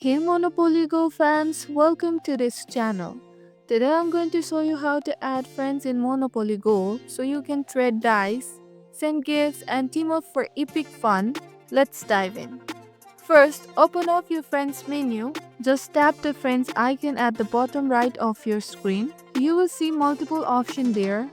Hey Monopoly Go fans, welcome to this channel. Today I'm going to show you how to add friends in Monopoly Go so you can trade dice, send gifts and team up for epic fun. Let's dive in. First, open up your friends menu. Just tap the friends icon at the bottom right of your screen. You will see multiple options there: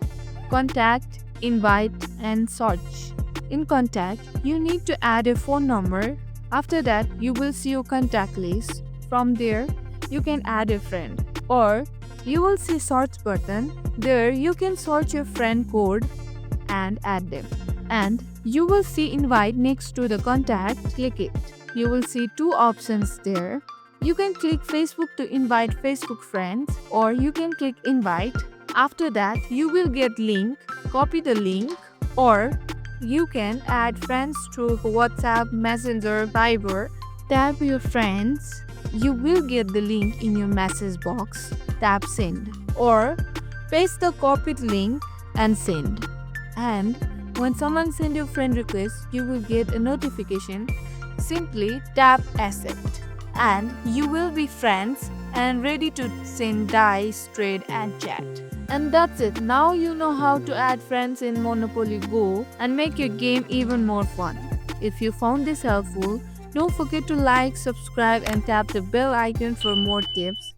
contact, invite and search. In contact, you need to add a phone number. After that, you will see your contact list. From there, you can add a friend. Or you will see search button. There you can search your friend code and add them. And you will see invite next to the contact. Click it. You will see two options there. You can click Facebook to invite Facebook friends, or you can click invite. After that, you will get link. Copy the link, or you can add friends through WhatsApp, Messenger, Viber. Tap your friends. You will get the link in your message box. Tap send, or paste the copied link and send. And when someone sends your friend request, you will get a notification. Simply tap accept, and you will be friends and ready to send dice, trade, and chat. And that's it. Now you know how to add friends in Monopoly Go and make your game even more fun. If you found this helpful, don't forget to like, subscribe, and tap the bell icon for more tips.